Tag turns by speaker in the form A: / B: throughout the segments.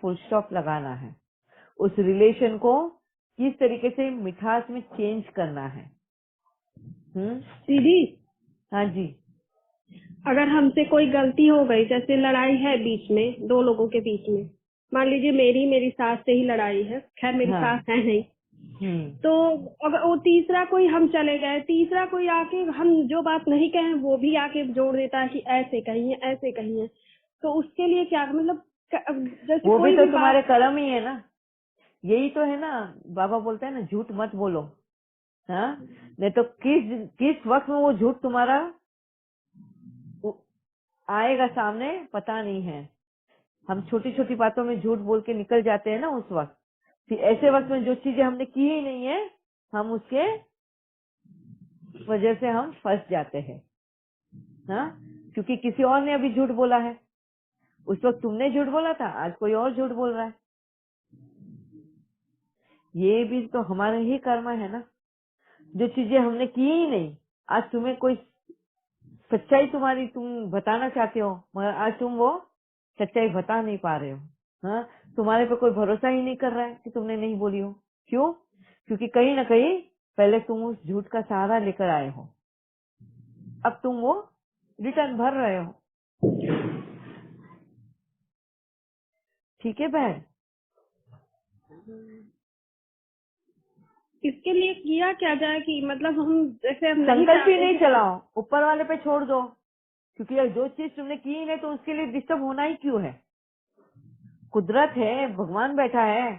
A: Full stop लगाना है। उस रिलेशन को किस तरीके से मिठास में चेंज करना है।
B: दीदी
A: हाँ जी।
B: अगर हमसे कोई गलती हो गई, जैसे लड़ाई है बीच में दो लोगों के बीच में, मान लीजिए मेरी सास से ही लड़ाई है, खैर मेरी
A: हाँ।
B: सास है नहीं, तो अगर वो तीसरा कोई, हम चले गए, तीसरा कोई आके हम जो बात नहीं कहें वो भी आके जोड़ देता है कि ऐसे कहिए ऐसे कहिए, तो उसके लिए क्या मतलब जैसे
A: वो भी
B: कोई
A: तो
B: भी
A: तुम्हारे
B: बात।
A: कर्म ही है ना। यही तो है ना, बाबा बोलते हैं ना, झूठ मत बोलो। हाँ, नहीं तो किस वक्त में वो झूठ तुम्हारा आएगा सामने पता नहीं है। हम छोटी छोटी बातों में झूठ बोल के निकल जाते हैं ना उस वक्त। फिर ऐसे वक्त में जो चीजें हमने की ही नहीं है, हम उसके वजह से हम फंस जाते हैं। हाँ, क्योंकि किसी और ने अभी झूठ बोला है। उस वक्त तुमने झूठ बोला था, आज कोई और झूठ बोल रहा है। ये भी तो हमारे ही कर्म है ना। जो चीजें हमने की ही नहीं, आज तुम्हें कोई सच्चाई तुम्हारी तुम बताना चाहते हो, मगर आज तुम वो सच्चाई बता नहीं पा रहे हो। हाँ, तुम्हारे पे कोई भरोसा ही नहीं कर रहा है कि तुमने नहीं बोली हो। क्यों? क्योंकि कहीं ना कहीं पहले तुम उस झूठ का सहारा लेकर आए हो, अब तुम वो रिटर्न भर रहे हो। ठीक है बहन?
B: इसके लिए किया क्या जाए कि मतलब हम जैसे हम नहीं
A: संकल्प ही
B: चाहते
A: नहीं
B: कि
A: चलाओ, ऊपर वाले पे छोड़ दो। क्योंकि अगर जो चीज तुमने की ही नहीं तो उसके लिए डिस्टर्ब होना ही क्यों है। कुदरत है, भगवान बैठा है,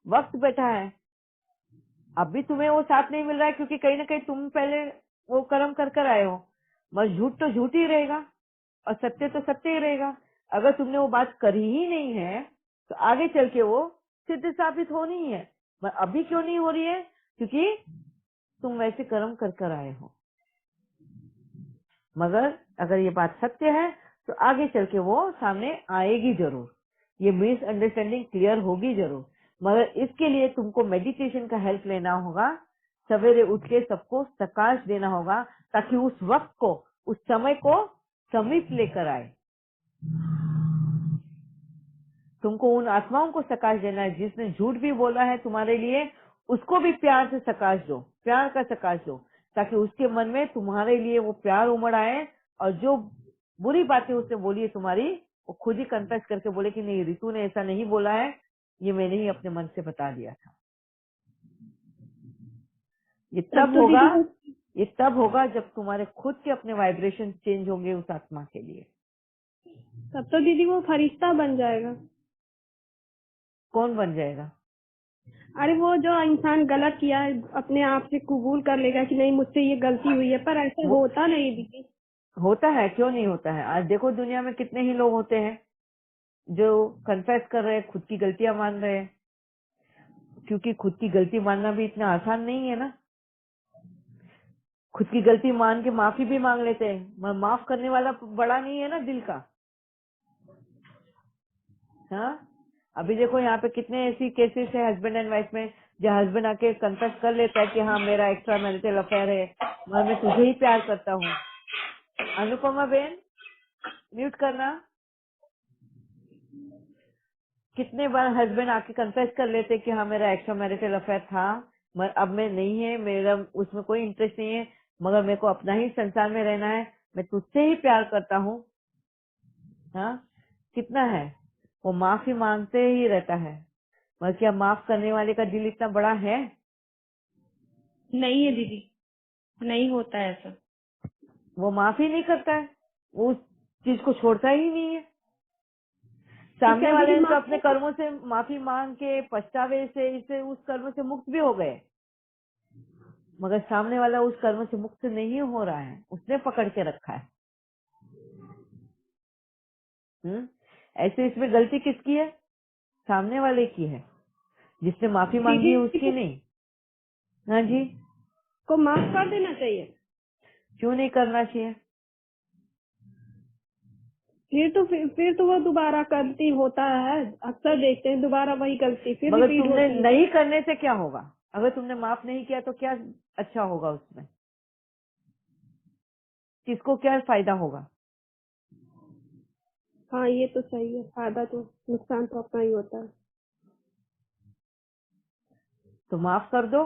A: वक्त बैठा है। अब भी तुम्हें वो साथ नहीं मिल रहा है क्योंकि कहीं ना कहीं तुम पहले वो कर्म कर कर आए हो। बस झूठ तो झूठ ही रहेगा और सत्य तो सत्य ही रहेगा। अगर तुमने वो बात करी ही नहीं है तो आगे चल के वो सिद्ध साबित होनी ही है। पर अभी क्यों नहीं हो रही है? क्योंकि तुम वैसे कर्म कर कर आए हो। मगर अगर ये बात सत्य है तो आगे चल के वो सामने आएगी जरूर। ये मिसअंडरस्टैंडिंग क्लियर होगी जरूर। मगर इसके लिए तुमको मेडिटेशन का हेल्प लेना होगा। सवेरे उठ के सबको प्रकाश देना होगा ताकि उस वक्त को, उस समय को समीप लेकर आए। तुमको उन आत्माओं को प्रकाश देना है जिसने झूठ भी बोला है तुम्हारे लिए, उसको भी प्यार से प्रकाश दो, प्यार का प्रकाश दो, ताकि उसके मन में तुम्हारे लिए वो प्यार उमड़ आए। और जो बुरी बातें उसने बोली है तुम्हारी, वो खुद ही कन्फेस करके बोले कि नहीं, रितु ने ऐसा नहीं बोला है, ये मैंने ही अपने मन से बता दिया था। ये
B: तब
A: तब
B: तो
A: होगा,
B: दीदी
A: ये तब होगा जब तुम्हारे खुद के अपने वाइब्रेशन चेंज होंगे उस आत्मा के लिए।
B: वो फरिश्ता बन जाएगा।
A: कौन बन जाएगा?
B: अरे वो जो इंसान गलत किया है अपने आप से कबूल कर लेगा कि नहीं मुझसे ये गलती हुई है, पर ऐसा
A: वो
B: होता नहीं दीदी।
A: होता है, क्यों नहीं होता है। आज देखो दुनिया में कितने ही लोग होते हैं जो कन्फेस कर रहे हैं, खुद की गलतियां मान रहे हैं। क्योंकि खुद की गलती मानना भी इतना आसान नहीं है ना। खुद की गलती मान के माफी भी मांग लेते हैं, मगर माफ करने वाला बड़ा नहीं है ना दिल का। हाँ, अभी देखो यहाँ पे कितने ऐसी केसेस है हस्बैंड एंड वाइफ में, जो हस्बैंड आके कन्फेस कर लेता है कि हाँ मेरा एक्स्ट्रा मैरिटल अफेयर है, मगर मैं तुझे ही प्यार करता हूँ। अनुपमा बेन, म्यूट करना। कितने बार हस्बैंड आके कन्फेस कर लेते कि हाँ मेरा एक्स्ट्रा मैरिटल अफेयर था, मगर अब मैं नहीं है, मेरा उसमें कोई इंटरेस्ट नहीं है, मगर मेरे को अपना ही संसार में रहना है, मैं तुझसे ही प्यार करता हूँ। हाँ, कितना है वो माफी मांगते ही रहता है, मगर क्या माफ करने वाले का दिल इतना बड़ा है?
B: नहीं है दीदी, नहीं होता है ऐसा।
A: वो माफी नहीं करता है, वो उस चीज को छोड़ता ही नहीं है।
B: तो
A: सामने
B: क्या दीदी
A: वाले ने तो
B: माफ
A: अपने कर्मों से माफी मांग के पछतावे से इसे उस कर्म से मुक्त भी हो गए, मगर सामने वाला उस कर्म से मुक्त नहीं हो रहा है, उसने पकड़ के रखा है। ऐसे इसमें गलती किसकी है? सामने वाले की है। जिसने माफी मांगी है
B: दीदी
A: उसकी नहीं। हाँ जी।
B: को माफ कर देना चाहिए।
A: क्यों नहीं करना चाहिए?
B: फिर तो वो दोबारा गलती होता है, अक्सर देखते हैं दोबारा वही गलती फिर
A: मगर
B: रिपीट
A: तुमने
B: होती है।
A: नहीं करने से क्या होगा? अगर तुमने माफ नहीं किया तो क्या अच्छा होगा उसमें? किसको क्या फायदा होगा?
B: हाँ ये तो सही है, फायदा तो नुकसान तो अपना ही होता है।
A: तो माफ कर दो,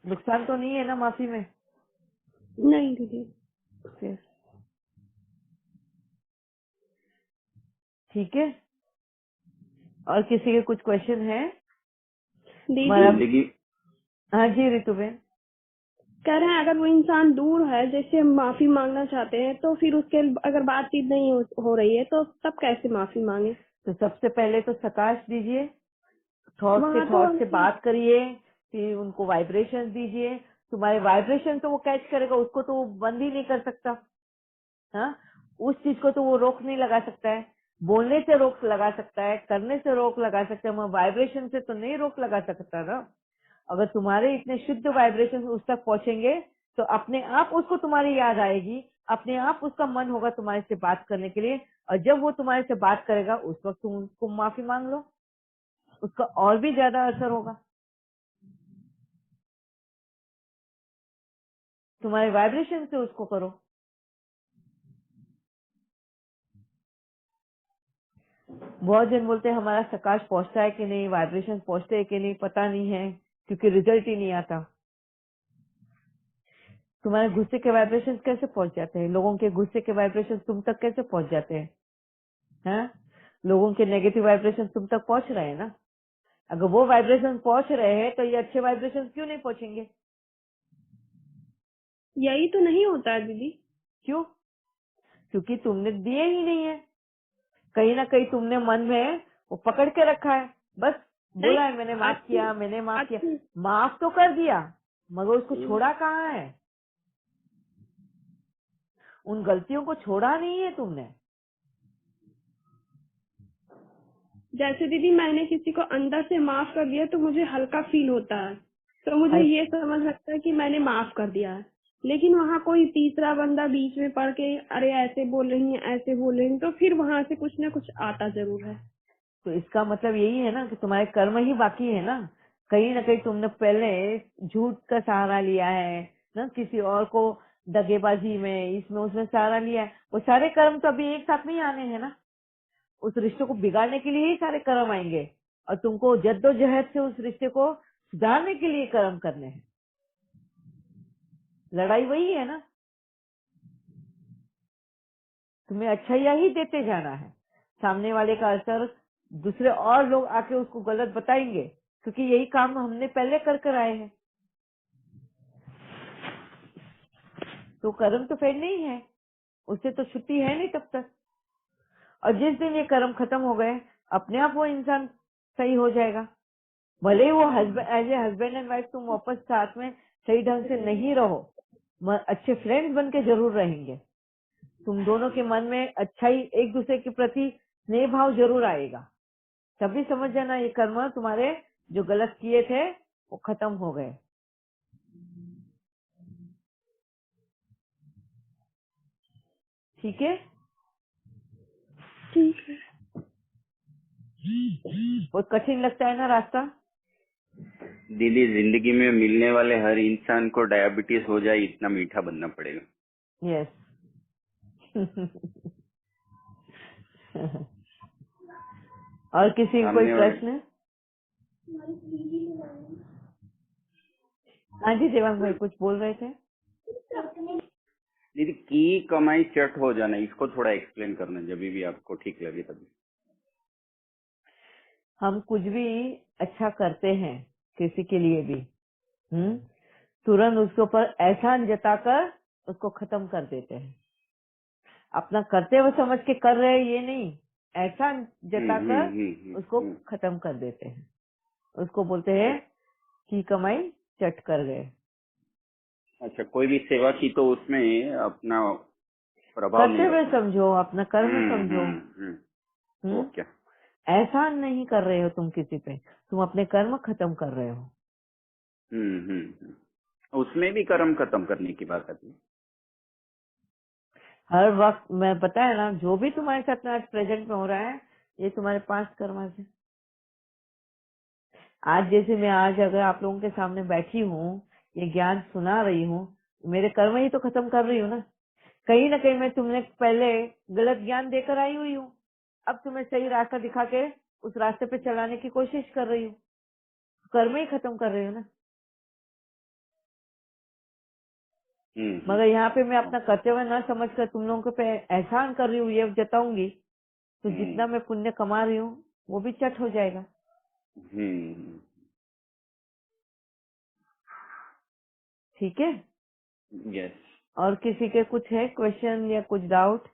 A: नुकसान तो नहीं है ना माफी में।
B: नहीं दीदी।
A: फिर ठीक है। और किसी के कुछ क्वेश्चन है
B: दीदी
A: हमारा?
C: जिंदगी
A: हाँ जी ऋतुबेन।
B: कह रहे हैं अगर वो इंसान दूर है, जैसे हम माफी मांगना चाहते हैं, तो फिर उसके अगर बातचीत नहीं हो रही है तो तब कैसे माफी मांगे?
A: तो सबसे पहले तो सकाश दीजिए, थॉट से
B: वहाँ तो
A: थॉट से बात करिए, फिर उनको वाइब्रेशन दीजिए। तुम्हारे वाइब्रेशन तो वो कैच करेगा, उसको तो वो बंद ही नहीं कर सकता। हाँ, उस चीज को तो वो रोक नहीं लगा सकता है। बोलने से रोक लगा सकता है, करने से रोक लगा सकता है, मगर वाइब्रेशन से तो नहीं रोक लगा सकता ना। अगर तुम्हारे इतने शुद्ध वाइब्रेशन उस तक पहुंचेंगे तो अपने आप उसको तुम्हारी याद आएगी, अपने आप उसका मन होगा तुम्हारे से बात करने के लिए। और जब वो तुम्हारे से बात करेगा उस वक्त तुम उसको माफी मांग लो, उसका और भी ज्यादा असर होगा। तुम्हारे वाइब्रेशन से उसको करो। बहुत जन बोलते हैं हमारा प्रकाश पहुंचता है कि नहीं, वाइब्रेशन पहुंचते है कि नहीं, पता नहीं है, क्योंकि रिजल्ट ही नहीं आता। तुम्हारे गुस्से के वाइब्रेशन कैसे पहुंच जाते हैं? लोगों के गुस्से के वाइब्रेशन तुम तक कैसे पहुंच जाते हैं? हाँ? लोगों के नेगेटिव वाइब्रेशन तुम तक पहुंच रहे हैं ना। अगर वो वाइब्रेशन पहुंच रहे हैं तो ये अच्छे वाइब्रेशन क्यों नहीं पहुंचेंगे?
B: यही तो नहीं होता है दीदी।
A: क्यों? क्योंकि तुमने दिए ही नहीं है। कहीं ना कहीं तुमने मन में वो पकड़ के रखा है, बस
B: नहीं,
A: बोला है मैंने माफ
B: अच्छी
A: किया, मैंने माफ किया।
B: अच्छी
A: माफ तो कर दिया, मगर उसको छोड़ा कहाँ है? उन गलतियों को छोड़ा नहीं है तुमने।
B: जैसे दीदी मैंने किसी को अंदर से माफ कर दिया तो मुझे हल्का फील होता है, तो मुझे
A: हल-
B: ये समझ लगता है कि मैंने माफ कर दिया है। लेकिन वहाँ कोई तीसरा बंदा बीच में पड़ के अरे ऐसे बोल रही है, ऐसे बोल रही है, तो फिर वहाँ से कुछ ना कुछ आता जरूर है।
A: तो इसका मतलब यही है ना कि तुम्हारे कर्म ही बाकी है ना। कहीं ना कहीं तुमने पहले झूठ का सहारा लिया है ना, किसी और को दगेबाजी में, इसमें उसमें सहारा लिया है। वो सारे कर्म तो अभी एक साथ नहीं आने हैं ना। उस रिश्ते को बिगाड़ने के लिए ही सारे कर्म आएंगे, और तुमको जद्दोजहद से उस रिश्ते को सुधारने के लिए कर्म करने हैं। लड़ाई वही है ना, तुम्हें अच्छाइयाँ ही देते जाना है। सामने वाले का असर दूसरे और लोग आके उसको गलत बताएंगे, क्योंकि यही काम हमने पहले कर कर आए हैं। तो कर्म तो फेड नहीं है, उससे तो छुट्टी है नहीं तब तक। और जिस दिन ये कर्म खत्म हो गए, अपने आप वो इंसान सही हो जाएगा। भले ही वो husband, as a husband and wife तुम वापस साथ में सही ढंग से नहीं रहो, अच्छे फ्रेंड्स बन के जरूर रहेंगे। तुम दोनों के मन में अच्छाई, एक दूसरे के प्रति स्नेह भाव जरूर आएगा। तभी समझ जाना ये कर्म तुम्हारे जो गलत किए थे वो खत्म हो गए। ठीक है?
B: ठीक है।
A: बहुत कठिन लगता है ना रास्ता।
C: दीदी जिंदगी में मिलने वाले हर इंसान को डायबिटीज हो जाए इतना मीठा बनना पड़ेगा।
A: यस। और किसी का कोई
C: सामने वाले
A: प्रश्न? हाँ जी देवांग भाई कुछ बोल रहे थे।
C: दीदी की कमाई चट हो जाना, इसको थोड़ा एक्सप्लेन करना जब भी आपको ठीक लगे तभी।
A: हम कुछ भी अच्छा करते हैं किसी के लिए भी, तुरंत उसके ऊपर एहसान जताकर उसको खत्म कर देते हैं। अपना करते हुए समझ के कर रहे हैं ये नहीं, एहसान जताकर उसको खत्म कर देते हैं। उसको बोलते हैं कि कमाई चट कर गए।
C: अच्छा, कोई भी सेवा की तो उसमें अपना प्रभाव
A: करते
C: नहीं
A: हुए
C: रखना।
A: समझो, अपना कर्म समझो।
C: ओके।
A: एहसान नहीं कर रहे हो तुम किसी पे, तुम अपने कर्म खत्म कर रहे हो।
C: उसमें भी कर्म खत्म करने की बात आती है।
A: हर वक्त मैं पता है ना, जो भी तुम्हारे साथ आज प्रेजेंट में हो रहा है ये तुम्हारे 5 कर्म से। आज जैसे मैं आज अगर आप लोगों के सामने बैठी हूँ, ये ज्ञान सुना रही हूँ, मेरे कर्म ही तो खत्म कर रही हूँ ना। कहीं ना कहीं मैं तुमने पहले गलत ज्ञान देकर आई हुई हूँ, अब तुम्हें सही रास्ता दिखा के उस रास्ते पे चलाने की कोशिश कर रही हूँ, कर्म ही खत्म कर रही हूँ ना। मगर यहाँ पे मैं अपना कर्तव्य न समझकर तुम लोगों पे एहसान कर रही हूँ, ये जताऊंगी तो जितना मैं पुण्य कमा रही हूँ वो भी चट हो जाएगा। ठीक है।
C: यस।
A: और किसी के कुछ है क्वेश्चन या कुछ डाउट?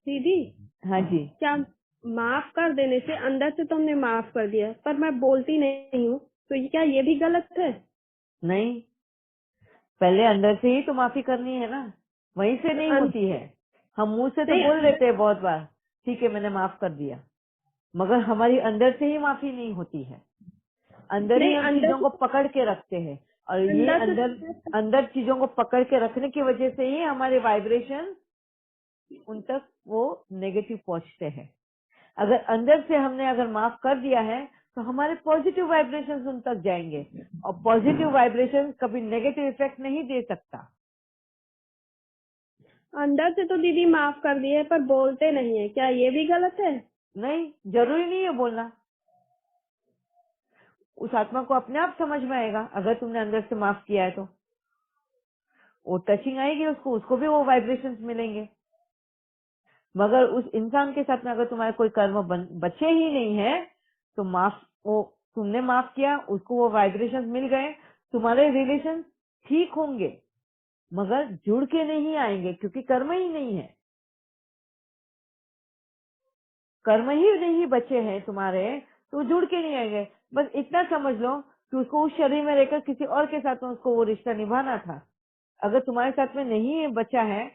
B: दीदी
A: हाँ जी।
B: क्या माफ कर देने से अंदर से तुमने माफ कर दिया पर मैं बोलती नहीं हूँ, तो ये क्या ये भी गलत है?
A: नहीं, पहले अंदर से ही तो माफी करनी है ना, वहीं से नहीं होती है। हम मुंह से तो बोल देते हैं बहुत बार, ठीक है मैंने माफ कर दिया, मगर हमारी अंदर से ही माफी नहीं होती है। अंदर ही
B: नहीं,
A: हम
B: अंदर
A: चीजों को पकड़ के रखते हैं, और ये
B: अंदर
A: अंदर चीजों को पकड़ के रखने की वजह से ही हमारे वाइब्रेशन उन तक वो नेगेटिव पहुंचते हैं। अगर अंदर से हमने अगर माफ कर दिया है तो हमारे पॉजिटिव वाइब्रेशन उन तक जाएंगे, और पॉजिटिव वाइब्रेशन कभी नेगेटिव इफेक्ट नहीं दे सकता।
B: अंदर से तो दीदी माफ कर दिए पर बोलते नहीं है, क्या ये भी गलत है?
A: नहीं, जरूरी नहीं है बोलना, उस आत्मा को अपने आप समझ में आएगा। अगर तुमने अंदर से माफ किया है तो वो टचिंग आएगी उसको, उसको भी वो वाइब्रेशंस मिलेंगे। मगर उस इंसान के साथ में अगर तुम्हारे कोई कर्म बचे ही नहीं है तो वो तुमने माफ किया, उसको वो वाइब्रेशंस मिल गए, तुम्हारे रिलेशन ठीक होंगे मगर जुड़ के नहीं आएंगे, क्योंकि कर्म ही नहीं है, कर्म ही नहीं बचे हैं तुम्हारे, तो जुड़ के नहीं आएंगे। बस इतना समझ लो कि उसको उस शरीर में रहकर किसी और के साथ में उसको वो रिश्ता निभाना था। अगर तुम्हारे साथ में नहीं है, बचा है,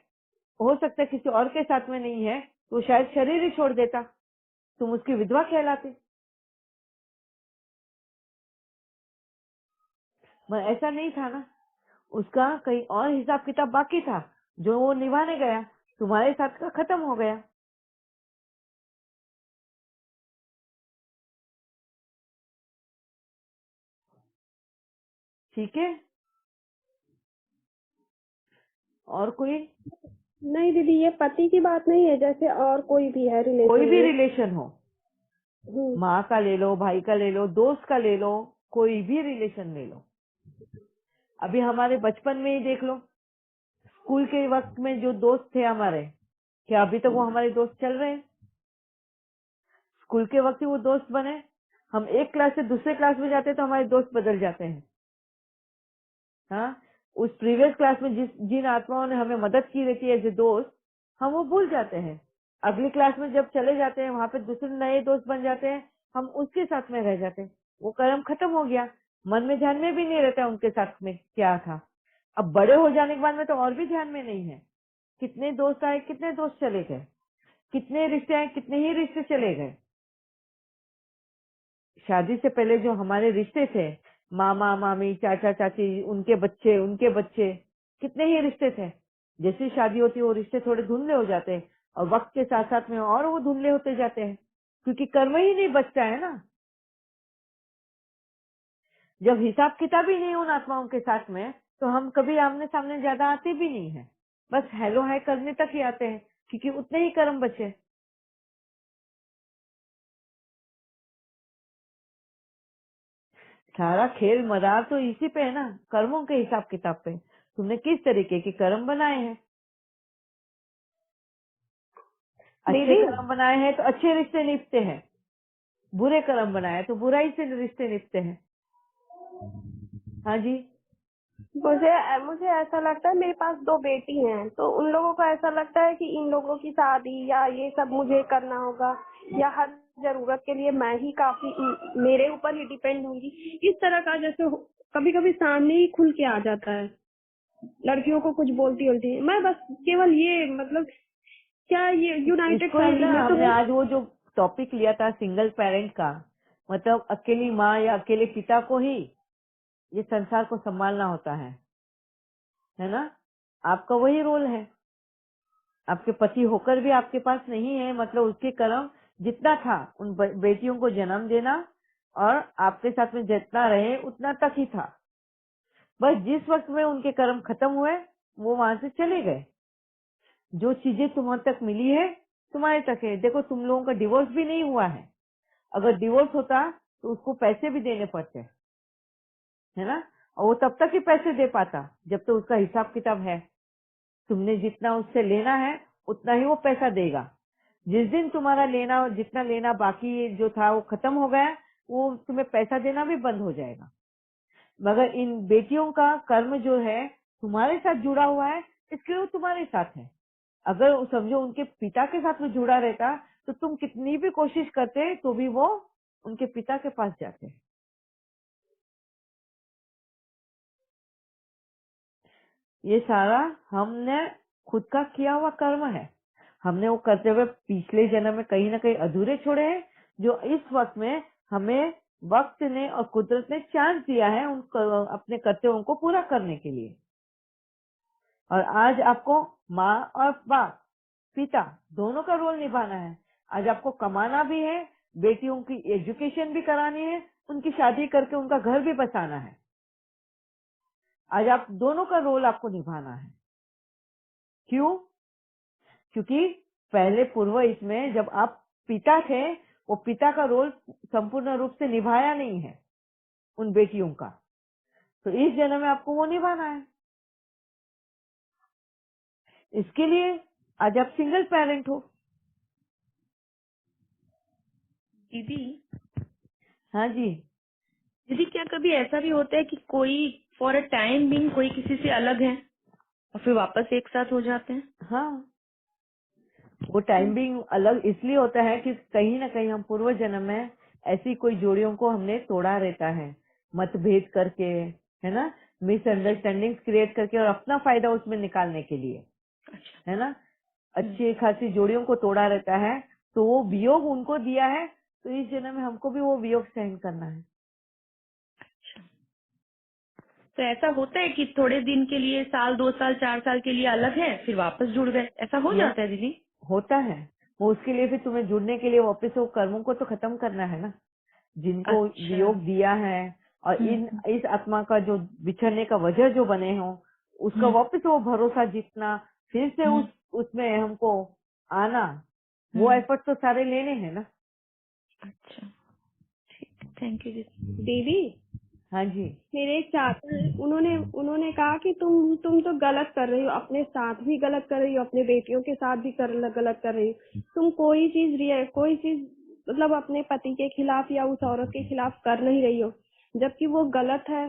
A: हो सकता है किसी और के साथ में नहीं है, तो शायद शरीर ही छोड़ देता, तुम उसकी विधवा कहलाते। मगर ऐसा नहीं था ना, उसका कहीं और हिसाब किताब बाकी था जो वो निभाने गया, तुम्हारे साथ का खत्म हो गया। ठीक है। और कोई?
B: नहीं दीदी, ये पति की बात नहीं है, जैसे और कोई भी है रिलेशन
A: कोई भी
B: में।
A: रिलेशन हो, माँ का ले लो, भाई का ले लो, दोस्त का ले लो, कोई भी रिलेशन ले लो। अभी हमारे बचपन में ही देख लो, स्कूल के वक्त में जो दोस्त थे हमारे, क्या अभी तक वो हमारे दोस्त चल रहे हैं? स्कूल के वक्त ही वो दोस्त बने, हम एक क्लास से दूसरे क्लास में जाते हैं तो हमारे दोस्त बदल जाते हैं। हाँ, उस प्रीवियस क्लास में जिन आत्माओं ने हमें मदद की रहती है एज ए दोस्त, हम वो भूल जाते हैं। अगली क्लास में जब चले जाते हैं वहां पे दूसरे नए दोस्त बन जाते हैं, हम उसके साथ में रह जाते हैं, वो कर्म खत्म हो गया, मन में ध्यान में भी नहीं रहता उनके साथ में क्या था। अब बड़े हो जाने के बाद में तो और भी ध्यान में नहीं है, कितने दोस्त आए कितने दोस्त चले गए, कितने रिश्ते आए कितने ही रिश्ते चले गए। शादी से पहले जो हमारे रिश्ते थे, मामा मामी चाचा चाची, उनके बच्चे, कितने ही रिश्ते थे। जैसी शादी होती है वो रिश्ते थोड़े धुंधले हो जाते हैं, और वक्त के साथ साथ में और वो धुंधले होते जाते हैं, क्योंकि कर्म ही नहीं बचता है ना। जब हिसाब किताब ही नहीं उन आत्माओं के साथ में, तो हम कभी आमने सामने ज्यादा आते भी नहीं है, बस हेलो हाय करने तक ही आते हैं, क्योंकि उतने ही कर्म बचे। सारा खेल मदार तो इसी पे है ना, कर्मों के हिसाब किताब पे, तुमने किस तरीके के कर्म बनाए हैं। अच्छे
B: दीदी
A: कर्म बनाए हैं तो अच्छे रिश्ते निभते हैं, बुरे कर्म बनाए तो बुराई से रिश्ते निभते हैं। हाँ जी।
B: मुझे मुझे ऐसा लगता है, मेरे पास 2 बेटी हैं, तो उन लोगों को ऐसा लगता है कि इन लोगों की शादी या ये सब मुझे करना होगा, या हर जरूरत के लिए मैं ही काफी मेरे ऊपर ही डिपेंड होंगी। इस तरह का जैसे कभी कभी सामने ही खुल के आ जाता है, लड़कियों को कुछ बोलती होती है। मैं बस केवल ये मतलब, क्या ये यूनाइटेड
A: इसको ही
B: फैमिली
A: ना
B: में
A: हमने
B: तो
A: आज वो जो टॉपिक लिया था सिंगल पेरेंट का, मतलब अकेली माँ या अकेले पिता को ही ये संसार को संभालना होता है ना। आपका वही रोल है, आपके पति होकर भी आपके पास नहीं है, मतलब उसके कर्म जितना था उन बेटियों को जन्म देना, और आपके साथ में जितना रहे उतना तक ही था। बस जिस वक्त में उनके कर्म खत्म हुए वो वहां से चले गए। जो चीजें तुम्हारे तक मिली है तुम्हारे तक है। देखो तुम लोगों का डिवोर्स भी नहीं हुआ है। अगर डिवोर्स होता तो उसको पैसे भी देने पड़ते, है ना, और वो तब तक ही पैसे दे पाता जब तक उसका हिसाब किताब है। तुमने जितना उससे लेना है उतना ही वो पैसा देगा। जिस दिन तुम्हारा लेना, जितना लेना बाकी जो था वो खत्म हो गया, वो तुम्हें पैसा देना भी बंद हो जाएगा। मगर इन बेटियों का कर्म जो है तुम्हारे साथ जुड़ा हुआ है, इसलिए वो तुम्हारे साथ है। अगर वो समझो उनके पिता के साथ में जुड़ा रहता तो तुम कितनी भी कोशिश करते तो भी वो उनके पिता के पास जाते। ये सारा हमने खुद का किया हुआ कर्म है। हमने वो करते हुए पिछले जन्म में कहीं ना कहीं अधूरे छोड़े हैं, जो इस वक्त में हमें वक्त ने और कुदरत ने चांस दिया है उन अपने कर्तव्यों को पूरा करने के लिए। और आज आपको माँ और बाप, पिता दोनों का रोल निभाना है। आज आपको कमाना भी है, बेटियों की एजुकेशन भी करानी है, उनकी शादी करके उनका घर भी बसाना है। आज आप दोनों का रोल आपको निभाना है। क्यों? क्योंकि पहले पूर्व इसमें जब आप पिता थे, वो पिता का रोल संपूर्ण रूप से निभाया नहीं है उन बेटियों का, तो इस जन्म में आपको वो निभाना है। इसके लिए आज आप सिंगल पेरेंट हो।
D: दीदी
A: हाँ जी।
D: दीदी क्या कभी ऐसा भी होता है कि कोई फॉर अ टाइम बिंग कोई किसी से अलग है और फिर वापस एक साथ हो जाते हैं?
A: हाँ, वो टाइमिंग अलग इसलिए होता है कि कहीं ना कहीं हम पूर्व जन्म में ऐसी कोई जोड़ियों को हमने तोड़ा रहता है, मतभेद करके, है ना, मिसअंडरस्टैंडिंग क्रिएट करके और अपना फायदा उसमें निकालने के लिए,
D: अच्छा।
A: है ना, अच्छी खासी जोड़ियों को तोड़ा रहता है। तो वो वियोग उनको दिया है, तो इस जन्म में हमको भी वो वियोग सहन करना है।
D: तो ऐसा होता है कि थोड़े दिन के लिए, साल 2 साल 4 साल के लिए अलग है, फिर वापस जुड़ गए, ऐसा हो
A: यस,
D: जाता है दीदी?
A: होता है। वो उसके लिए फिर तुम्हें जुड़ने के लिए वापस वो कर्मों को तो खत्म करना है ना, जिनको
D: अच्छा।
A: वियोग दिया है। और इस आत्मा का जो बिछड़ने का वजह जो बने हो, उसका वापस वो भरोसा जीतना, फिर से उसमें हमको आना, वो एफर्ट तो सारे लेने हैं ना।
D: अच्छा, ठीक, थैंक यू दीदी।
B: दीदी
A: हाँ जी।
B: मेरे एक चाचा हैं, उन्होंने कहा कि तुम तो गलत कर रही हो, अपने साथ भी गलत कर रही हो, अपने बेटियों के साथ भी गलत कर रही हो। तुम कोई चीज मतलब अपने पति के खिलाफ या उस औरत के खिलाफ कर नहीं रही हो, जबकि वो गलत है,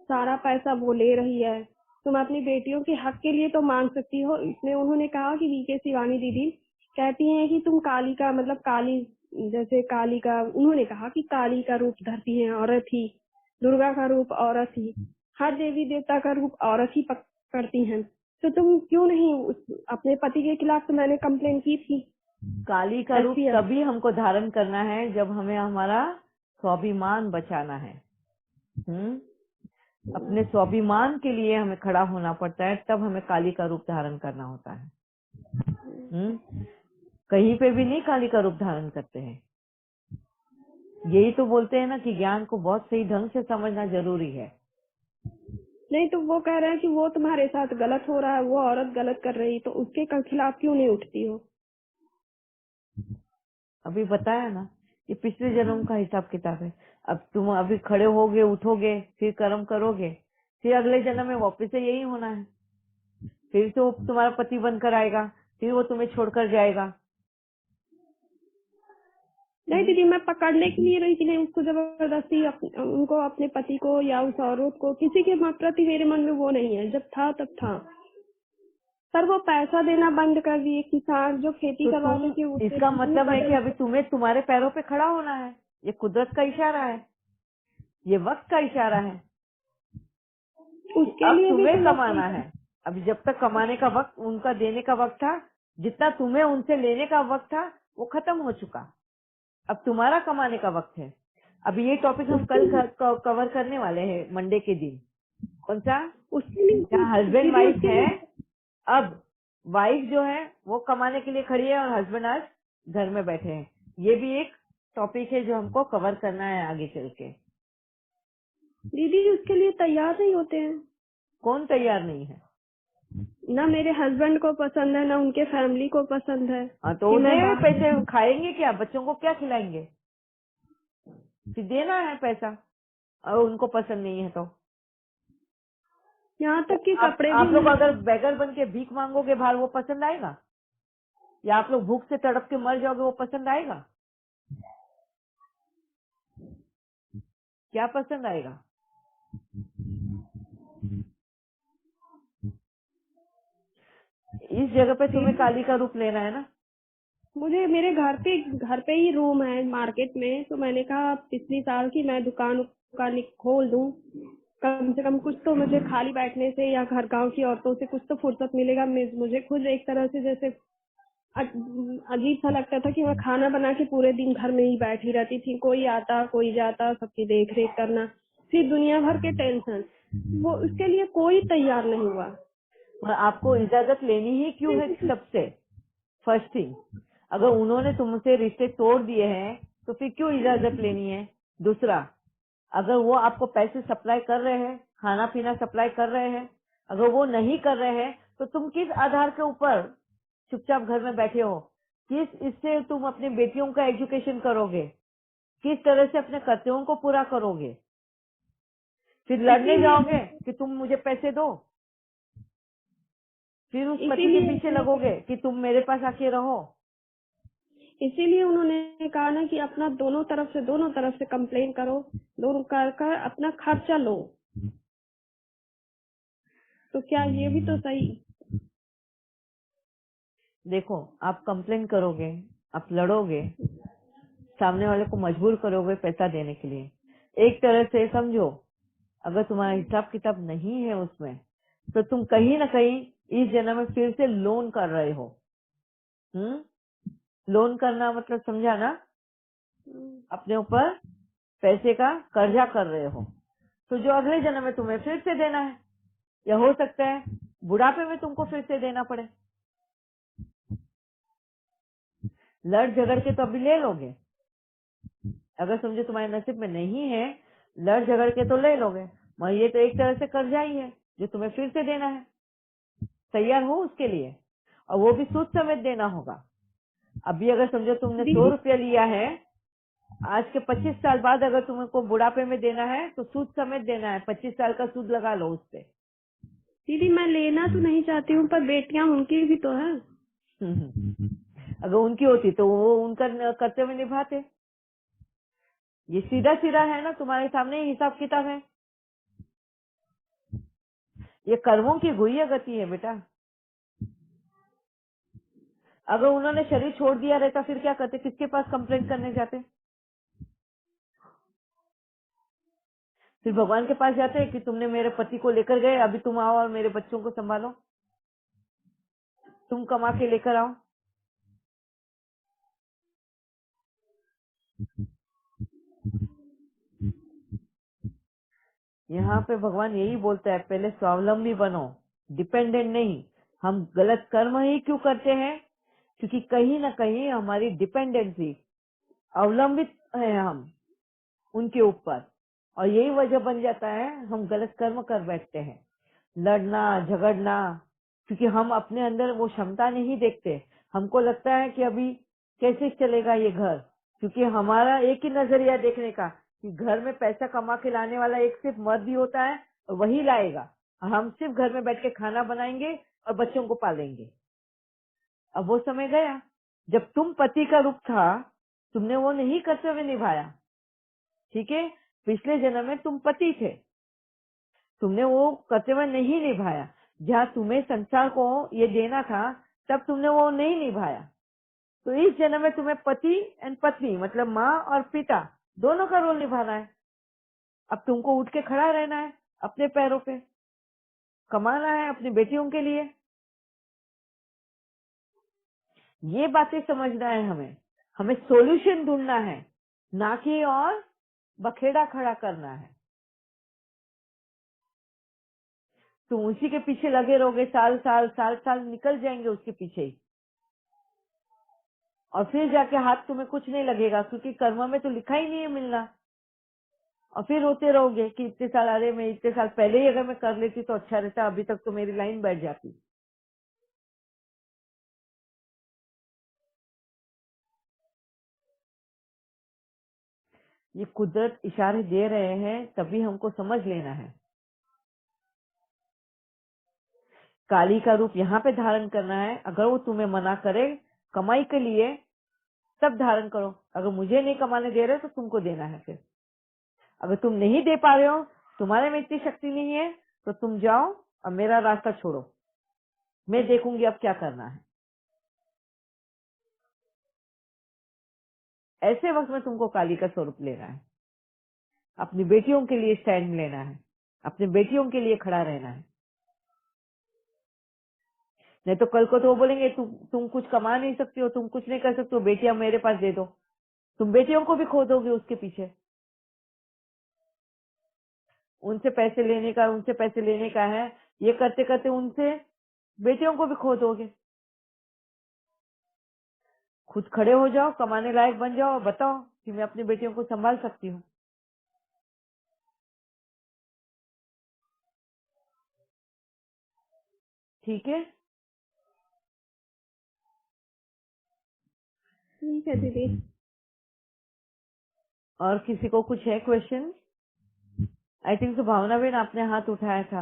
B: सारा पैसा वो ले रही है। तुम अपनी बेटियों के हक के लिए तो मांग सकती हो। इसमें उन्होंने कहा कि वीके शिवानी दीदी कहती हैं कि तुम काली का मतलब काली, जैसे काली का, उन्होंने कहा कि काली का रूप धरती है औरत ही, दुर्गा का रूप औरत ही, हर देवी देवता का रूप औरत ही पकड़ती हैं। तो तुम क्यों नहीं अपने पति के खिलाफ? तो मैंने कंप्लेन की थी।
A: काली का रूप तभी हमको धारण करना है जब हमें हमारा स्वाभिमान बचाना है। अपने स्वाभिमान के लिए हमें खड़ा होना पड़ता है, तब हमें काली का रूप धारण करना होता है। कहीं पे भी नहीं काली का रूप धारण करते हैं। यही तो बोलते हैं ना कि ज्ञान को बहुत सही ढंग से समझना जरूरी है।
B: नहीं तो वो कह रहे हैं कि वो तुम्हारे साथ गलत हो रहा है, वो औरत गलत कर रही, तो उसके खिलाफ क्यों नहीं उठती हो?
A: अभी बताया ना, ये पिछले जन्म का हिसाब किताब है। अब तुम अभी खड़े होगे, उठोगे, फिर कर्म करोगे, फिर अगले जन्म में वापस से यही होना है। फिर से वो तुम्हारा पति बनकर आएगा, फिर वो तुम्हें छोड़कर जाएगा।
B: नहीं दीदी, मैं पकड़ने के लिए रही थी, नहीं उसको जबरदस्ती उनको, अपने पति को या उस औरत को, किसी के प्रति मेरे मन में वो नहीं है। जब था तब था। पर वो पैसा देना बंद कर दिए। किसान जो खेती करवाते थे,
A: इसका मतलब है कि अभी तुम्हें तुम्हारे पैरों पे खड़ा होना है। ये कुदरत का इशारा है, ये वक्त का इशारा है।
B: उसके
A: अब
B: लिए भी
A: तुम्हें कमाना है। अभी जब तक कमाने का वक्त, उनका देने का वक्त था, जितना तुम्हें उनसे लेने का वक्त था वो खत्म हो चुका। अब तुम्हारा कमाने का वक्त है। अभी ये टॉपिक हम कल कवर करने वाले हैं, मंडे के दिन। कौन सा? जहाँ हस्बैंड वाइफ है। अब वाइफ जो है वो कमाने के लिए खड़ी है और हस्बैंड आज घर में बैठे हैं। ये भी एक टॉपिक है जो हमको कवर करना है आगे चल के।
B: दीदी उसके लिए तैयार नहीं होते हैं।
A: कौन तैयार नहीं है?
B: ना मेरे हस्बैंड को पसंद है, ना उनके फैमिली को पसंद है।
A: हाँ तो
B: कि मैं
A: दे
B: बाहर-
A: पैसे, खाएंगे क्या? बच्चों को क्या खिलाएंगे? फिर देना है पैसा, और उनको पसंद नहीं है तो
B: यहाँ तक कि
A: आप
B: कपड़े
A: आप
B: भी
A: लोग
B: नहीं।
A: अगर बेगर बन के भीख मांगोगे बाहर, वो पसंद आएगा? या आप लोग भूख से तड़प के मर जाओगे, वो पसंद आएगा? क्या पसंद आएगा? इस जगह पे तुम्हें काली का रूप लेना है ना।
B: मुझे मेरे घर पे ही रूम है मार्केट में, तो मैंने कहा पिछली साल की मैं दुकान खोल दूं, कम से कम कुछ तो मुझे खाली बैठने से या घर गांव की औरतों से कुछ तो फुर्सत मिलेगा। मुझे खुद एक तरह से जैसे अजीब सा लगता था कि मैं खाना बना के पूरे दिन घर में ही बैठी रहती थी, कोई आता कोई जाता, सबकी देख रेख करना, फिर दुनिया भर के टेंशन। वो उसके लिए कोई तैयार नहीं हुआ।
A: और आपको इजाजत लेनी ही क्यों है? सबसे फर्स्ट थिंग, अगर उन्होंने तुमसे रिश्ते तोड़ दिए हैं तो फिर क्यों इजाजत लेनी है? दूसरा, अगर वो आपको पैसे सप्लाई कर रहे हैं, खाना पीना सप्लाई कर रहे हैं, अगर वो नहीं कर रहे हैं तो तुम किस आधार के ऊपर चुपचाप घर में बैठे हो? किस इससे तुम अपनी बेटियों का एजुकेशन करोगे? किस तरह से अपने कर्तव्यों को पूरा करोगे? फिर लड़ने जाओगे कि तुम मुझे पैसे दो, फिर उस पति के पीछे लगोगे कि तुम मेरे पास आके रहो।
B: इसीलिए उन्होंने कहा ना कि अपना दोनों तरफ से कंप्लेन करो, दोनों कर अपना खर्चा लो। तो क्या ये भी तो सही?
A: देखो, आप कंप्लेन करोगे, आप लड़ोगे, सामने वाले को मजबूर करोगे पैसा देने के लिए। एक तरह से समझो, अगर तुम्हारा हिसाब किताब नहीं है उसमें, तो तुम कहीं ना कहीं इस जन्म में फिर से लोन कर रहे हो। लोन करना मतलब समझा ना? अपने ऊपर पैसे का कर्जा कर रहे हो, तो जो अगले जन्म में तुम्हें फिर से देना है, या हो सकता है बुढ़ापे में तुमको फिर से देना पड़े। लड़ झगड़ के तो अभी ले लोगे, अगर समझो तुम्हारे नसीब में नहीं है, लड़ झगड़ के तो ले लोगे, मगर ये तो एक तरह से कर्जा ही है जो तुम्हें फिर से देना है। तैयार हो उसके लिए, और वो भी सूद समेत देना होगा। अभी अगर समझो तुमने 100 रुपया लिया है, आज के 25 साल बाद अगर तुमको बुढ़ापे में देना है तो सूद समेत देना है। 25 साल का सूद लगा लो उस पे।
B: दीदी मैं लेना तो नहीं चाहती हूँ, पर बेटियां उनकी भी तो है।
A: अगर उनकी होती तो वो उनका कर्तव्य निभाते। ये सीधा सीधा है ना, तुम्हारे सामने ही हिसाब किताब है। ये कर्मों की गुह्य गति है बेटा। अगर उन्होंने शरीर छोड़ दिया रहता फिर क्या करते? किसके पास कंप्लेंट करने जाते? फिर भगवान के पास जाते कि तुमने मेरे पति को लेकर गए, अभी तुम आओ और मेरे बच्चों को संभालो, तुम कमा के लेकर आओ। यहाँ पे भगवान यही बोलता है, पहले स्वावलंबी बनो, डिपेंडेंट नहीं। हम गलत कर्म ही क्यों करते हैं? क्योंकि कहीं ना कहीं हमारी डिपेंडेंसी, अवलंबित है हम उनके ऊपर, और यही वजह बन जाता है हम गलत कर्म कर बैठते हैं, लड़ना झगड़ना। क्योंकि हम अपने अंदर वो क्षमता नहीं देखते। हमको लगता है कि अभी कैसे चलेगा ये घर, क्योंकि हमारा एक ही नजरिया देखने का कि घर में पैसा कमा के लाने वाला एक सिर्फ मर्द ही होता है, और वही लाएगा। हम सिर्फ घर में बैठ के खाना बनाएंगे और बच्चों को पालेंगे। अब वो समय गया जब तुम पति का रूप था, तुमने वो नहीं कर्तव्य निभाया। ठीक है, पिछले जन्म में तुम पति थे, तुमने वो कर्तव्य नहीं निभाया। जहाँ तुम्हें संसार को ये देना था, तब तुमने वो नहीं निभाया। तो इस जन्म में तुम्हें पति एंड पत्नी, मतलब माँ और पिता, दोनों का रोल निभाना है। अब तुमको उठ के खड़ा रहना है, अपने पैरों पे कमाना है अपनी बेटियों के लिए। ये बातें समझना है हमें। हमें सॉल्यूशन ढूंढना है, ना कि और बखेड़ा खड़ा करना है। तुम उसी के पीछे लगे रहोगे, साल साल साल साल निकल जाएंगे उसके पीछे ही। और फिर जाके हाथ तुम्हें कुछ नहीं लगेगा, क्योंकि कर्म में तो लिखा ही नहीं है मिलना। और फिर रोते रहोगे कि इतने साल, अरे मैं इतने साल पहले ही अगर मैं कर लेती तो अच्छा रहता, अभी तक तो मेरी लाइन बैठ जाती। ये कुदरत इशारे दे रहे हैं, तभी हमको समझ लेना है। काली का रूप यहाँ पे धारण करना है। अगर वो तुम्हें मना करे कमाई के लिए, तब धारण करो। अगर मुझे नहीं कमाने दे रहे तो तुमको देना है। फिर अगर तुम नहीं दे पा रहे हो, तुम्हारे में इतनी शक्ति नहीं है, तो तुम जाओ और मेरा रास्ता छोड़ो, मैं देखूंगी अब क्या करना है। ऐसे वक्त में तुमको काली का स्वरूप लेना है, अपनी बेटियों के लिए स्टैंड लेना है, अपनी बेटियों के लिए खड़ा रहना है। नहीं तो कल को तो वो बोलेंगे तुम कुछ कमा नहीं सकती हो, तुम कुछ नहीं कर सकते हो, बेटियां मेरे पास दे दो। तुम बेटियों को भी खो दोगे उसके पीछे। उनसे पैसे लेने का है, ये करते करते उनसे बेटियों को भी खो दोगे। खुद खड़े हो जाओ, कमाने लायक बन जाओ और बताओ कि मैं अपनी बेटियों को संभाल सकती हूँ। ठीक है?
B: ठीक है दीदी।
A: और किसी को कुछ है क्वेश्चन? आई थिंक तो भावना बहन आपने हाथ उठाया था।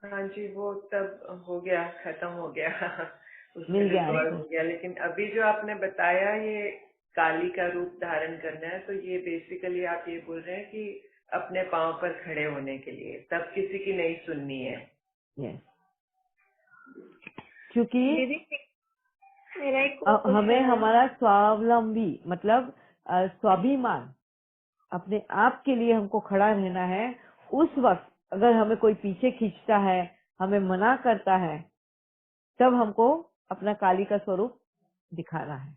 E: हाँ जी, वो तब हो गया, खत्म हो गया। उसमें
A: मिल गया
E: रिजॉल्व
A: आंसर।
E: हो गया। लेकिन अभी जो आपने बताया ये काली का रूप धारण करना है, तो ये बेसिकली आप ये बोल रहे हैं कि अपने पांव पर खड़े होने के लिए, तब किसी की नहीं सुननी है।
A: यस, क्योंकि
F: दीदी मेरा एक और
A: हमें
F: क्वेश्चन है।
A: हमारा स्वावलंबी मतलब स्वाभिमान, अपने आप के लिए हमको खड़ा रहना है। उस वक्त अगर हमें कोई पीछे खींचता है, हमें मना करता है, तब हमको अपना काली का स्वरूप दिखाना है।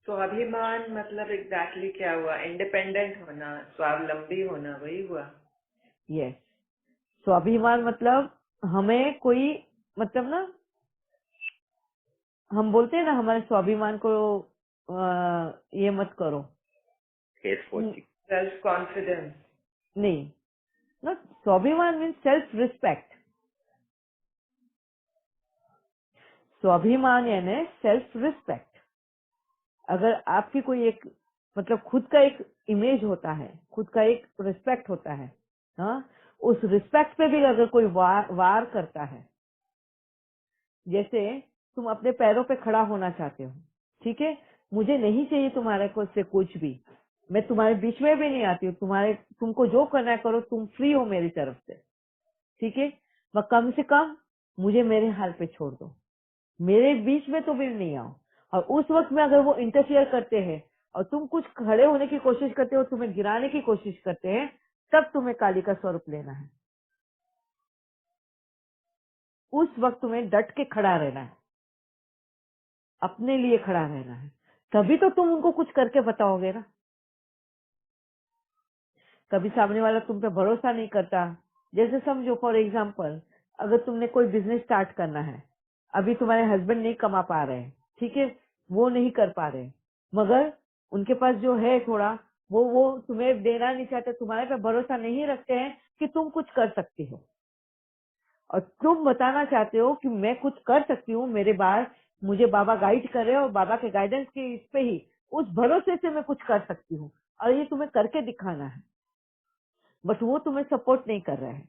E: तो अभिमान मतलब एग्जैक्टली क्या हुआ? इंडिपेंडेंट होना, स्वावलंबी होना, वही हुआ?
A: यस, स्वाभिमान मतलब हमें कोई, मतलब ना, हम बोलते हैं ना हमारे स्वाभिमान को ये मत करो।
E: सेल्फ कॉन्फिडेंस
A: नहीं, ना, स्वाभिमान मीन्स सेल्फ रिस्पेक्ट। स्वाभिमान यानी सेल्फ रिस्पेक्ट। अगर आपकी कोई एक, मतलब खुद का एक इमेज होता है, खुद का एक रिस्पेक्ट होता है, हाँ, उस रिस्पेक्ट पे भी अगर कोई वार करता है, जैसे तुम अपने पैरों पे खड़ा होना चाहते हो, ठीक है, मुझे नहीं चाहिए तुम्हारे को से कुछ भी, मैं तुम्हारे बीच में भी नहीं आती हूँ, तुमको जो करना है करो, तुम फ्री हो मेरी तरफ से, ठीक है, मैं कम से कम मुझे मेरे हाल पे छोड़ दो, मेरे बीच में तो भी नहीं आओ। और उस वक्त में अगर वो इंटरफियर करते हैं और तुम कुछ खड़े होने की कोशिश करते हो, तुम्हें गिराने की कोशिश करते हैं, तब तुम्हें काली का स्वरूप लेना है। उस वक्त तुम्हें डट के खड़ा रहना है, अपने लिए खड़ा रहना है, तभी तो तुम उनको कुछ करके बताओगे ना। कभी सामने वाला तुम पे भरोसा नहीं करता, जैसे समझो फॉर एग्जाम्पल, अगर तुमने कोई बिजनेस स्टार्ट करना है, अभी तुम्हारे हस्बैंड नहीं कमा पा रहे हैं, ठीक है, वो नहीं कर पा रहे, मगर उनके पास जो है थोड़ा, वो तुम्हें देना नहीं चाहते, तुम्हारे पे भरोसा नहीं रखते हैं कि तुम कुछ कर सकती हो, और तुम बताना चाहते हो कि मैं कुछ कर सकती हूँ, मेरे बाद मुझे बाबा गाइड कर रहे हो और बाबा के गाइडेंस के इस पे ही, उस भरोसे से मैं कुछ कर सकती हूँ, और ये तुम्हें करके दिखाना है, बट वो तुम्हें सपोर्ट नहीं कर रहा है,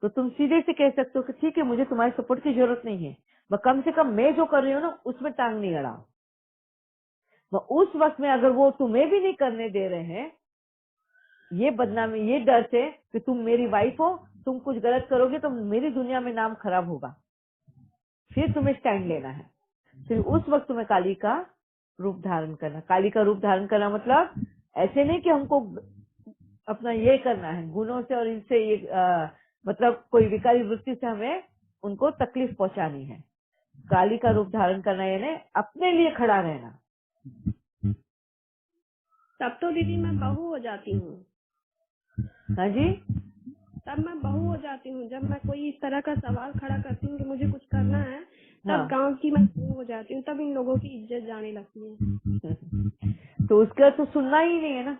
A: तो तुम सीधे से कह सकते हो कि ठीक है, मुझे तुम्हारी सपोर्ट की जरूरत नहीं है, मैं कम से कम मैं जो कर रही हूँ ना उसमें टांग नहीं अड़ाओ। उस वक्त में अगर वो तुम्हें भी नहीं करने दे रहे हैं, ये बदनामी, ये डर से कि तुम मेरी वाइफ हो, तुम कुछ गलत करोगे तो मेरी दुनिया में नाम खराब होगा, फिर तुम्हें स्टैंड लेना है। फिर उस वक्त तुम्हें काली का रूप धारण करना। काली का रूप धारण करना मतलब ऐसे नहीं कि हमको अपना ये करना है गुणों से और इनसे, ये मतलब कोई विकारी वृत्ति से हमें उनको तकलीफ पहुंचानी है। काली का रूप धारण करना यानी अपने लिए खड़ा रहना।
B: तब तो दीदी मैं बहू हो जाती हूँ।
A: हाँ जी,
B: तब मैं बहू हो जाती हूँ। जब मैं कोई इस तरह का सवाल खड़ा करती हूँ कि मुझे कुछ करना है,
A: हाँ।
B: गांव की मैं वो हो जाती हूँ, तब इन लोगों की इज्जत जाने लगती है।
A: तो उसका तो सुनना ही नहीं है ना,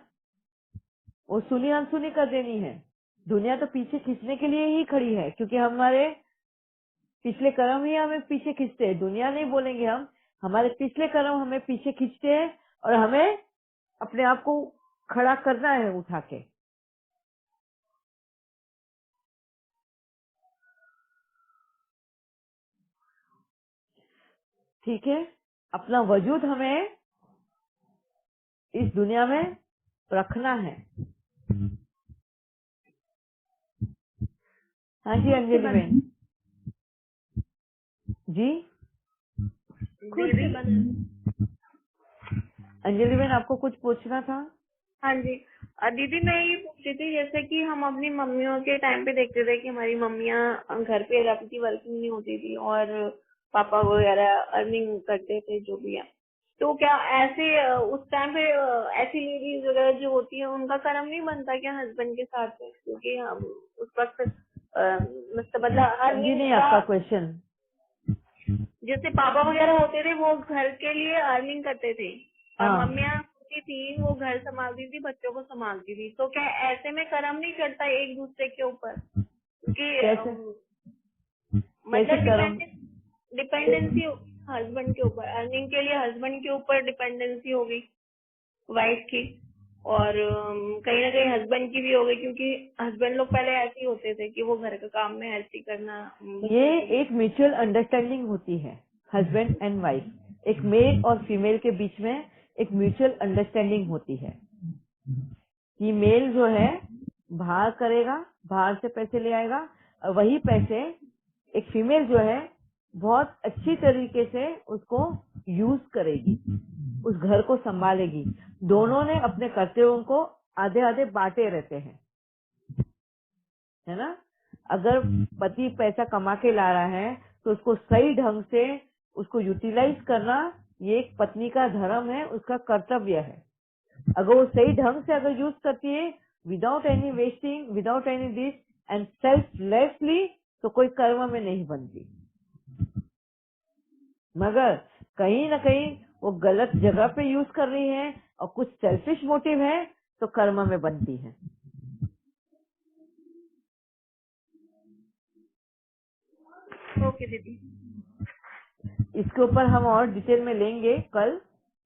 A: वो सुनी अनसुनी कर देनी है। दुनिया तो पीछे खींचने के लिए ही खड़ी है, क्योंकि हमारे पिछले कर्म ही हमें पीछे खींचते हैं। दुनिया नहीं बोलेंगे हम, हमारे पिछले कर्म हमें पीछे खींचते हैं और हमें अपने आप को खड़ा करना है उठा के। ठीक है, अपना वजूद हमें इस दुनिया में रखना है। हाँ जी अंजलि बहन जी।
B: खुद से बना।
F: दीदी
A: अंजलि बहन आपको कुछ पूछना था?
F: हाँ जी। दीदी मैं ये पूछ रही थी, जैसे कि हम अपनी मम्मियों के टाइम पे देखते थे कि हमारी मम्मियाँ घर पे रहती थी, वर्किंग नहीं होती थी और पापा वगैरह अर्निंग करते थे जो भी है। तो क्या ऐसे उस टाइम पे ऐसी लेडीज वगैरह जो होती है उनका कर्म नहीं बनता क्या हस्बैंड के साथ में? क्योंकि हम उस वक्त मतलब
A: समझी नहीं आपका क्वेश्चन।
F: जैसे पापा वगैरह होते थे वो घर के लिए अर्निंग करते थे और
A: हाँ।
F: मम्मियाँ होती थी वो घर संभालती थी, बच्चों को संभालती थी। तो क्या ऐसे में कर्म नहीं चढ़ता एक दूसरे के ऊपर? क्योंकि
A: कैसे
F: मतलब
A: कर्म?
F: डिपेंडेंसी हस्बैंड के ऊपर, अर्निंग के लिए हस्बैंड के ऊपर डिपेंडेंसी होगी वाइफ की, और कहीं ना कहीं हस्बैंड की भी हो गई, क्योंकि हस्बैंड लोग पहले ऐसे ही होते थे कि वो घर का काम में हेल्प ही करना।
A: ये एक म्यूचुअल अंडरस्टैंडिंग होती है, हस्बैंड एंड वाइफ, एक मेल और फीमेल के बीच में एक म्यूचुअल अंडरस्टैंडिंग होती है कि मेल जो है बाहर करेगा, बाहर से पैसे ले आएगा, और वही पैसे एक फीमेल जो है बहुत अच्छी तरीके से उसको यूज करेगी, उस घर को संभालेगी। दोनों ने अपने कर्तव्यों को आधे आधे बांटे रहते हैं, है ना। अगर पति पैसा कमा के ला रहा है तो उसको सही ढंग से उसको यूटिलाइज करना, ये एक पत्नी का धर्म है, उसका कर्तव्य है। अगर वो सही ढंग से अगर यूज करती है without any wasting, without any this and selflessly, तो कोई कर्म में नहीं बनती। मगर कहीं ना कहीं वो गलत जगह पे यूज कर रही है और कुछ सेल्फिश मोटिव है तो कर्म में बनती है।
F: ओके दीदी।
A: इसके ऊपर हम और डिटेल में लेंगे कल,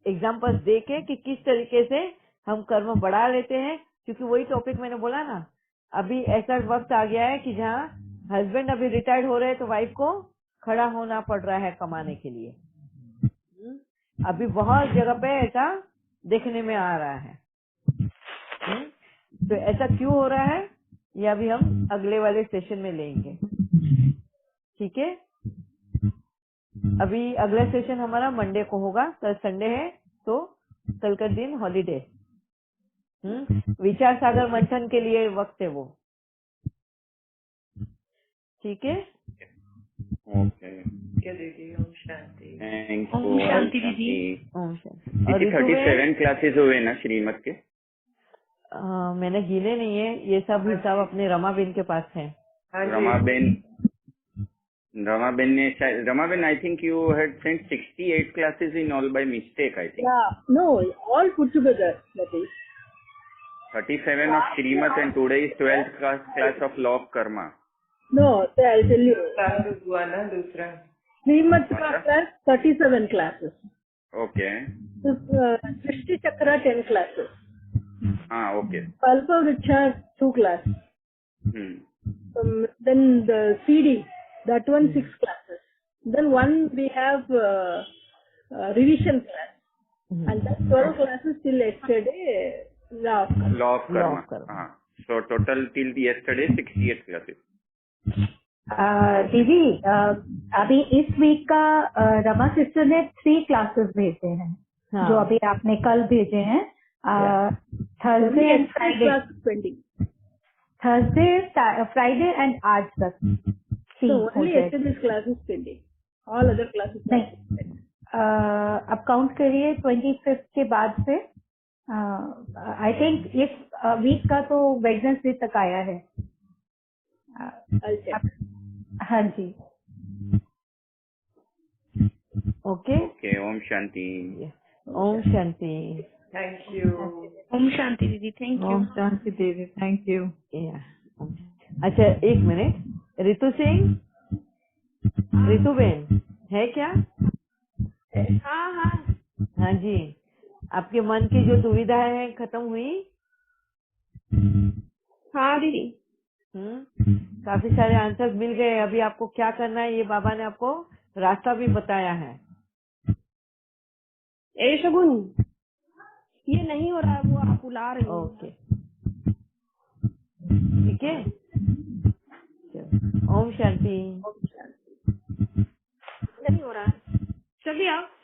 A: एग्जाम्पल्स दे के कि किस तरीके से हम कर्म बढ़ा लेते हैं। क्योंकि वही टॉपिक मैंने बोला ना, अभी ऐसा वक्त आ गया है कि जहाँ हस्बैंड अभी रिटायर्ड हो रहे हैं तो वाइफ को खड़ा होना पड़ रहा है कमाने के लिए। अभी बहुत जगह पे ऐसा देखने में आ रहा है। तो ऐसा क्यों हो रहा है ये अभी हम अगले वाले सेशन में लेंगे, ठीक है। अभी अगला सेशन हमारा मंडे को होगा, कल संडे है तो कल का दिन हॉलीडे। विचार सागर मंथन के लिए वक्त है वो, ठीक है।
C: ओके,
E: क्या दीदी? ओम शांति।
C: थैंक्स।
D: ओम शांति दीदी।
A: ओम शांति। और
C: दीदी
A: ऋतु में
C: 37 क्लासेस हुए ना श्रीमत के?
A: मैंने गिने नहीं है, ये सब हिसाब अपने रमाबेन के पास है।
E: हाँ जी।
C: Ramaben, I think you had sent 68 classes in all by mistake, I think.
G: Yeah, no, all put together, that is.
C: 37 of Shrimat and today is 12th class of Law of Karma.
G: No, I'll tell you.
E: Classes हुआ ना दूसरा।
G: Srimad ka class 37 classes.
C: Okay.
G: Srishti Chakra 10 classes.
C: Okay.
G: Kalpa Vriksha 2 classes. Then the CD, that one 6 classes. Then one we have revision class. And then 12 classes till yesterday, Law of Karma.
C: Law of Karma. So total till yesterday 68 classes.
H: दीदी अभी इस week का Rama sister ने 3 classes भेजे हैं। हाँ। जो अभी आपने कल भेजे हैं, Thursday and Friday, Thursday Friday and आज तक।
G: So only yesterday's classes pending. All other classes
H: नहीं, अब काउंट करिए 25 के बाद से। आई थिंक इस वीक का तो वेडनेसडे तक आया है। हाँ जी।
A: ओके
C: ओके, ओम शांति।
A: ओम शांति।
E: Thank you.
D: ओम शांति दीदी, थैंक यू।
G: ओम शांति देवी, थैंक यू।
A: अच्छा एक मिनट, रितु सिंह, रितु बेन है क्या?
B: हाँ हाँ
A: हाँ जी, आपके मन की जो दुविधाएं हैं खत्म हुई?
B: हाँ दीदी।
A: काफी सारे आंसर मिल गए। अभी आपको क्या करना है ये बाबा ने आपको रास्ता भी बताया है।
B: ए शगुन, ये नहीं हो रहा है, वो आप बुला रही हैं।
A: ओके ठीक है, ओम शांति।
B: नहीं हो रहा है, चलिए आप।